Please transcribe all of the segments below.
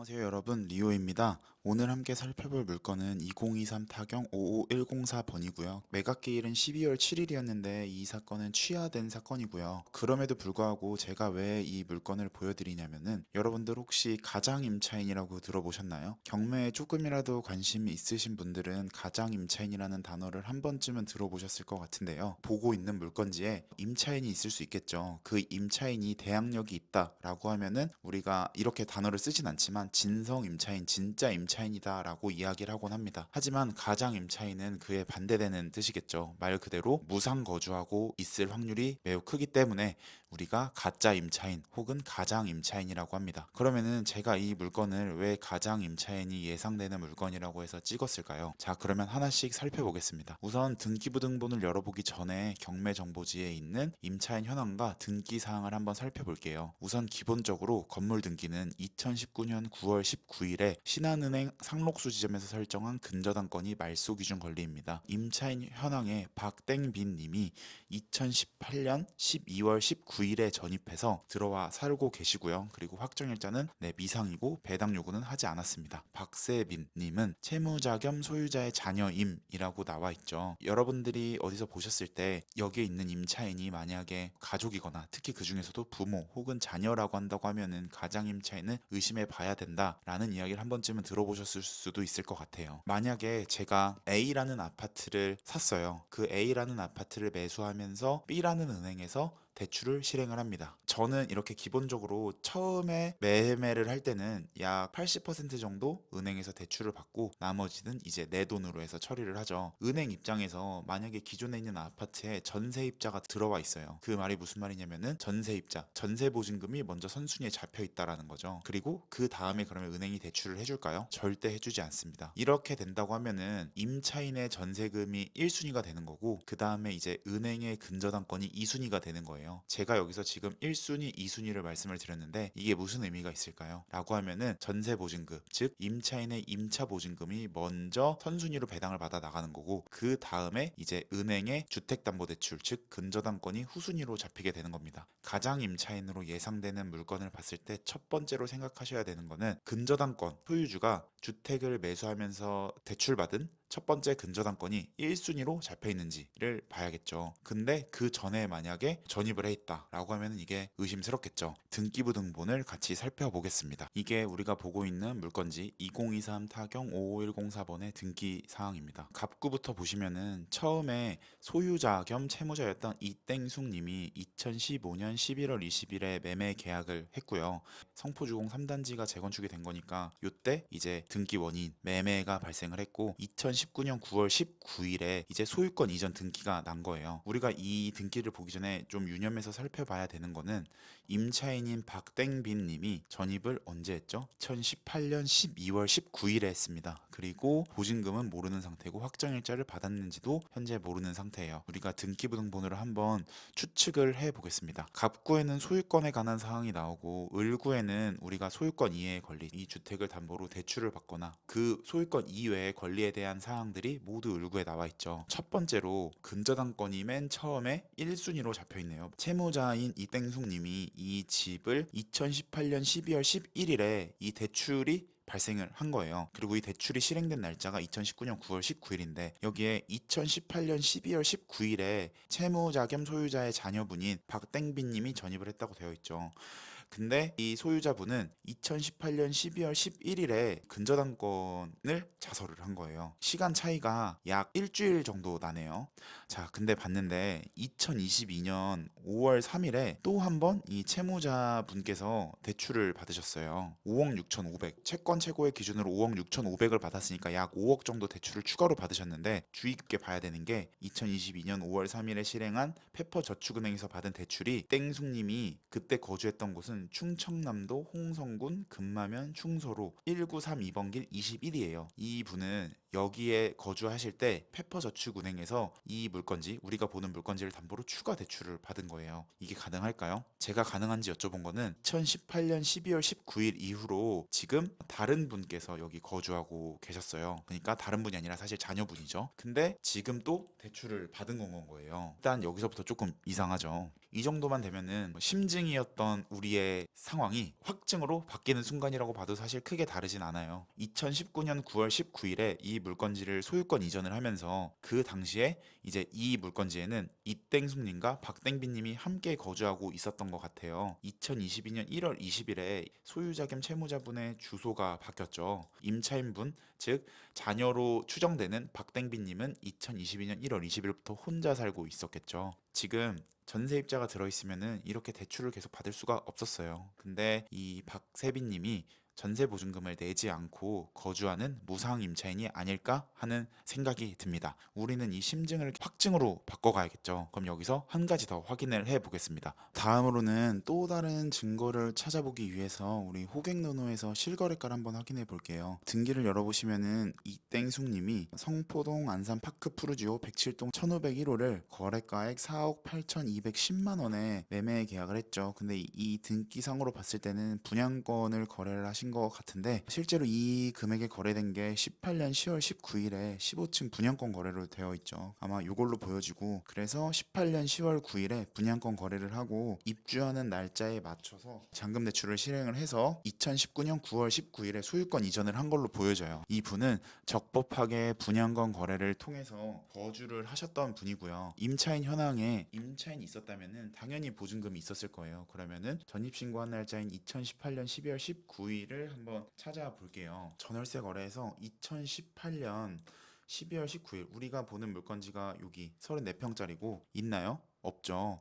안녕하세요 여러분, 리오입니다. 오늘 함께 살펴볼 물건은 2023 타경 55104번이고요. 매각기일은 12월 7일이었는데 이 사건은 취하된 사건이고요. 그럼에도 불구하고 제가 왜 이 물건을 보여드리냐면은, 여러분들 혹시 가장임차인이라고 들어보셨나요? 경매에 조금이라도 관심이 있으신 분들은 가장임차인이라는 단어를 한 번쯤은 들어보셨을 것 같은데요. 보고 있는 물건지에 임차인이 있을 수 있겠죠. 그 임차인이 대항력이 있다라고 하면은 우리가 이렇게 단어를 쓰진 않지만 진성 임차인, 진짜 임차인이다 라고 이야기를 하곤 합니다. 하지만 가장 임차인은 그에 반대되는 뜻이겠죠. 말 그대로 무상 거주하고 있을 확률이 매우 크기 때문에 우리가 가짜 임차인 혹은 가장 임차인이라고 합니다. 그러면은 제가 이 물건을 왜 가장 임차인이 예상되는 물건이라고 해서 찍었을까요? 자, 그러면 하나씩 살펴보겠습니다. 우선 등기부등본을 열어보기 전에 경매 정보지에 있는 임차인 현황과 등기 사항을 한번 살펴볼게요. 우선 기본적으로 건물 등기는 2019년 9월 19일에 신한은행 상록수 지점에서 설정한 근저당권이 말소 기준 권리입니다. 임차인 현황에 박땡빈 님이 2018년 12월 19일에 전입해서 들어와 살고 계시고요. 그리고 확정일자는 미상이고 배당 요구는 하지 않았습니다. 박세빈 님은 채무자 겸 소유자의 자녀임이라고 나와 있죠. 여러분들이 어디서 보셨을 때 여기에 있는 임차인이 만약에 가족이거나 특히 그 중에서도 부모 혹은 자녀라고 한다고 하면은 가장 임차인은 의심해 봐야 된다라는 이야기를 한 번쯤은 들어보셨을 수도 있을 것 같아요. 만약에 제가 A라는 아파트를 샀어요. 그 A라는 아파트를 매수하면서 B라는 은행에서 대출을 실행을 합니다. 저는 이렇게 기본적으로 처음에 매매를 할 때는 약 80% 정도 은행에서 대출을 받고 나머지는 이제 내 돈으로 해서 처리를 하죠. 은행 입장에서 만약에 기존에 있는 아파트에 전세입자가 들어와 있어요. 그 말이 무슨 말이냐면은 전세입자, 전세보증금이 먼저 선순위에 잡혀 있다라는 거죠. 그리고 그 다음에 그러면 은행이 대출을 해줄까요? 절대 해주지 않습니다. 이렇게 된다고 하면은 임차인의 전세금이 1순위가 되는 거고, 그 다음에 이제 은행의 근저당권이 2순위가 되는 거예요. 제가 여기서 지금 1순위, 2순위를 말씀을 드렸는데 이게 무슨 의미가 있을까요? 라고 하면은 전세보증금, 즉 임차인의 임차보증금이 먼저 선순위로 배당을 받아 나가는 거고, 그 다음에 이제 은행의 주택담보대출, 즉 근저당권이 후순위로 잡히게 되는 겁니다. 가장 임차인으로 예상되는 물건을 봤을 때 첫 번째로 생각하셔야 되는 거는 근저당권 소유주가 주택을 매수하면서 대출받은 첫 번째 근저당권이 1순위로 잡혀 있는지를 봐야겠죠. 근데 그 전에 만약에 전입을 해 있다라고 하면 이게 의심스럽겠죠. 등기부등본을 같이 살펴보겠습니다. 이게 우리가 보고 있는 물건지 2023 타경 55104번의 등기 사항입니다. 갑구부터 보시면은 처음에 소유자 겸 채무자였던 이땡숙 님이 2015년 11월 20일에 매매 계약을 했고요. 성포주공 3단지가 재건축이 된 거니까 이때 이제 등기 원인 매매가 발생을 했고, 2019년 9월 19일에 이제 소유권 이전 등기가 난 거예요. 우리가 이 등기를 보기 전에 좀 유념해서 살펴봐야 되는 거는, 임차인인 박땡빈 님이 전입을 언제 했죠? 2018년 12월 19일에 했습니다. 그리고 보증금은 모르는 상태고 확정일자를 받았는지도 현재 모르는 상태예요. 우리가 등기부등본으로 한번 추측을 해 보겠습니다. 갑구에는 소유권에 관한 사항이 나오고, 을구에는 우리가 소유권 이외의 권리, 이 주택을 담보로 대출을 받거나 그 소유권 이외의 권리에 대한 사항들이 모두 을구에 나와 있죠. 첫 번째로 근저당권이 맨 처음에 1순위로 잡혀 있네요. 채무자인 이땡숙 님이 이 집을 2018년 12월 11일에 이 대출이 발생을 한 거예요. 그리고 이 대출이 실행된 날짜가 2019년 9월 19일인데 여기에 2018년 12월 19일에 채무자 겸 소유자의 자녀분인 박땡빈 님이 전입을 했다고 되어 있죠. 근데 이 소유자분은 2018년 12월 11일에 근저당권을 자설을 한 거예요. 시간 차이가 약 일주일 정도 나네요. 자, 근데 봤는데 2022년 5월 3일에 또 한 번 이 채무자분께서 대출을 받으셨어요. 5억 6,500. 채권 최고의 기준으로 5억 6,500을 받았으니까 약 5억 정도 대출을 추가로 받으셨는데, 주의 깊게 봐야 되는 게 2022년 5월 3일에 실행한 페퍼저축은행에서 받은 대출이, 땡숙님이 그때 거주했던 곳은 충청남도 홍성군 금마면 충소로 1932번 길 21이에요. 이 분은 여기에 거주하실 때 페퍼저축은행에서 이 물건지, 우리가 보는 물건지를 담보로 추가 대출을 받은 거예요. 이게 가능할까요? 제가 가능한지 여쭤본 거는 2018년 12월 19일 이후로 지금 다른 분께서 여기 거주하고 계셨어요. 그러니까 다른 분이 아니라 사실 자녀분이죠. 근데 지금 또 대출을 받은 건 거예요. 일단 여기서부터 조금 이상하죠. 이 정도만 되면은 심증이었던 우리의 상황이 확증으로 바뀌는 순간이라고 봐도 사실 크게 다르진 않아요. 2019년 9월 19일에 이 물건지를 소유권 이전을 하면서 그 당시에 이제 이 물건지에는 이땡숙님과 박땡빈님이 함께 거주하고 있었던 것 같아요. 2022년 1월 20일에 소유자 겸 채무자분의 주소가 바뀌었죠. 임차인분, 즉 자녀로 추정되는 박땡빈님은 2022년 1월 20일부터 혼자 살고 있었겠죠. 지금 전세입자가 들어있으면은 이렇게 대출을 계속 받을 수가 없었어요. 근데 이 박세빈님이 전세 보증금을 내지 않고 거주하는 무상 임차인이 아닐까 하는 생각이 듭니다. 우리는 이 심증을 확증으로 바꿔가야겠죠. 그럼 여기서 한 가지 더 확인을 해 보겠습니다. 다음으로는 또 다른 증거를 찾아보기 위해서 우리 호객노노에서 실거래가를 한번 확인해 볼게요. 등기를 열어보시면은 이땡숙님이 성포동 안산 파크 푸르지오 107동 1501호를 거래가액 4억 8,210만 원에 매매 계약을 했죠. 근데 이 등기상으로 봤을 때는 분양권을 거래를 하신 것 같은데 실제로 이 금액에 거래된 게 18년 10월 19일에 15층 분양권 거래로 되어 있죠. 아마 이걸로 보여지고 그래서 18년 10월 9일에 분양권 거래를 하고 입주하는 날짜에 맞춰서 잔금 대출을 실행을 해서 2019년 9월 19일에 소유권 이전을 한 걸로 보여져요. 이 분은 적법하게 분양권 거래를 통해서 거주를 하셨던 분이고요. 임차인 현황에 임차인이 있었다면은 당연히 보증금이 있었을 거예요. 그러면은 전입신고한 날짜인 2018년 12월 19일을 한번 찾아볼게요. 전월세 거래에서 2018년 12월 19일 우리가 보는 물건지가 여기 34평짜리고 있나요? 없죠.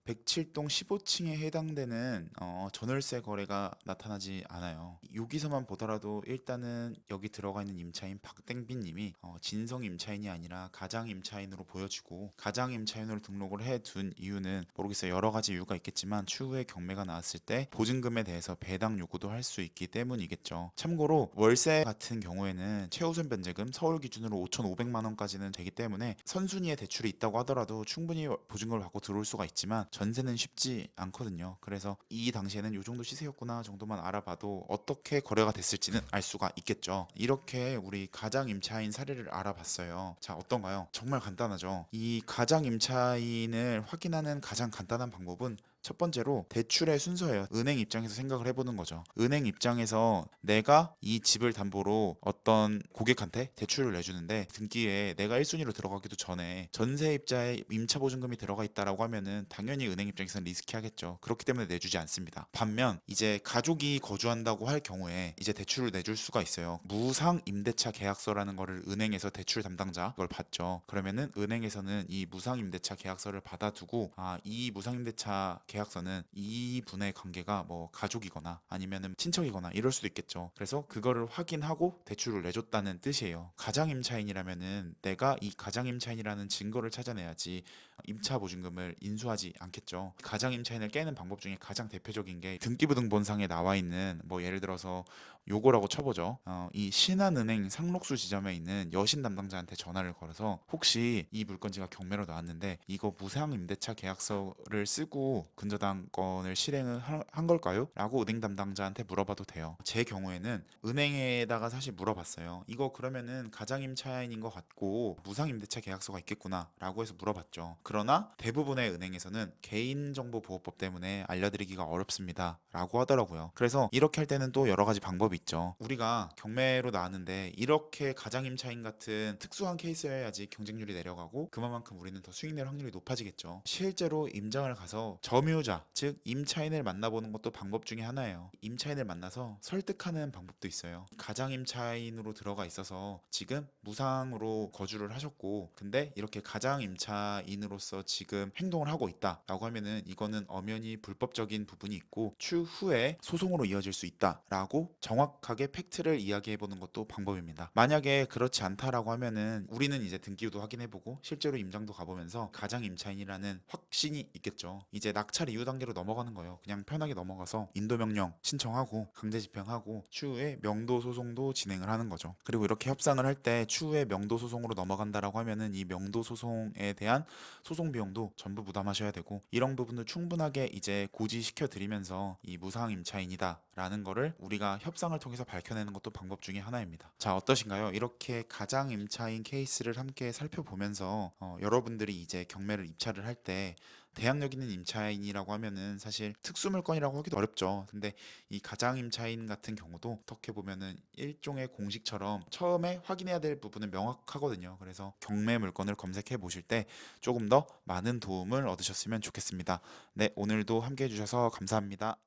107동 15층에 해당되는 전월세 거래가 나타나지 않아요. 여기서만 보더라도 일단은 여기 들어가 있는 임차인 박땡빈 님이 진성 임차인이 아니라 가장 임차인으로 보여지고 가장 임차인으로 등록을 해둔 이유는 모르겠어요. 여러 가지 이유가 있겠지만 추후에 경매가 나왔을 때 보증금에 대해서 배당 요구도 할 수 있기 때문이겠죠. 참고로 월세 같은 경우에는 최우선 변제금 서울 기준으로 5,500만 원까지는 되기 때문에 선순위에 대출이 있다고 하더라도 충분히 보증금을 받고 들어올 수가 있지만 전세는 쉽지 않거든요. 그래서 이 당시에는 이 정도 시세였구나 정도만 알아봐도 어떻게 거래가 됐을지는 알 수가 있겠죠. 이렇게 우리 가장 임차인 사례를 알아봤어요. 자, 어떤가요? 정말 간단하죠. 이 가장 임차인을 확인하는 가장 간단한 방법은 첫 번째로 대출의 순서예요. 은행 입장에서 생각을 해보는 거죠. 은행 입장에서 내가 이 집을 담보로 어떤 고객한테 대출을 내주는데 등기에 내가 1순위로 들어가기도 전에 전세입자의 임차보증금이 들어가 있다라고 하면은 당연히 은행 입장에서는 리스키하겠죠. 그렇기 때문에 내주지 않습니다. 반면 이제 가족이 거주한다고 할 경우에 이제 대출을 내줄 수가 있어요. 무상 임대차 계약서라는 거를 은행에서 대출 담당자 그걸 받죠. 그러면은 은행에서는 이 무상 임대차 계약서를 받아두고 이 무상 임대차 계약서는 이 분의 관계가 뭐 가족이거나 아니면은 친척이거나 이럴 수도 있겠죠. 그래서 그거를 확인하고 대출을 내줬다는 뜻이에요. 가장임차인이라면은 내가 이 가장임차인이라는 증거를 찾아내야지 임차 보증금을 인수하지 않겠죠. 가장임차인을 깨는 방법 중에 가장 대표적인 게 등기부등본상에 나와 있는 뭐 예를 들어서 요거라고 쳐보죠. 이 신한은행 상록수 지점에 있는 여신 담당자한테 전화를 걸어서 혹시 이 물건지가 경매로 나왔는데 이거 무상 임대차 계약서를 쓰고 근저당권을 실행을 한 걸까요? 라고 은행 담당자한테 물어봐도 돼요. 제 경우에는 은행에다가 사실 물어봤어요. 이거 그러면은 가장임차인인 것 같고 무상 임대차 계약서가 있겠구나 라고 해서 물어봤죠. 그러나 대부분의 은행에서는 개인정보보호법 때문에 알려드리기가 어렵습니다 라고 하더라고요. 그래서 이렇게 할 때는 또 여러 가지 방법이 있죠. 우리가 경매로 나왔는데 이렇게 가장임차인 같은 특수한 케이스여야지 경쟁률이 내려가고 그만큼 우리는 더 수익 낼 확률이 높아지겠죠. 실제로 임장을 가서 점유자 즉 임차인을 만나보는 것도 방법 중에 하나예요. 임차인을 만나서 설득하는 방법도 있어요. 가장임차인으로 들어가 있어서 지금 무상으로 거주를 하셨고 근데 이렇게 가장임차인으로서 지금 행동을 하고 있다 라고 하면은 이거는 엄연히 불법적인 부분이 있고 추후에 소송으로 이어질 수 있다 라고 정확하게 팩트를 이야기해보는 것도 방법입니다. 만약에 그렇지 않다라고 하면은 우리는 이제 등기부도 확인해보고 실제로 임장도 가보면서 가장임차인이라는 확신이 있겠죠. 이제 낙찰 이후 단계로 넘어가는 거예요. 그냥 편하게 넘어가서 인도명령 신청하고 강제집행하고 추후에 명도 소송도 진행을 하는 거죠. 그리고 이렇게 협상을 할 때 추후에 명도 소송으로 넘어간다라고 하면은 이 명도 소송에 대한 소송 비용도 전부 부담하셔야 되고 이런 부분도 충분하게 이제 고지시켜 드리면서 이 무상 임차인이다 라는 거를 우리가 협상을 통해서 밝혀내는 것도 방법 중에 하나입니다. 자, 어떠신가요? 이렇게 가장 임차인 케이스를 함께 살펴보면서 여러분들이 이제 경매를 입찰을 할 때 대항력 있는 임차인이라고 하면은 사실 특수 물건이라고 하기도 어렵죠. 근데 이 가장 임차인 같은 경우도 어떻게 보면은 일종의 공식처럼 처음에 확인해야 될 부분은 명확하거든요. 그래서 경매 물건을 검색해 보실 때 조금 더 많은 도움을 얻으셨으면 좋겠습니다. 네, 오늘도 함께 해주셔서 감사합니다.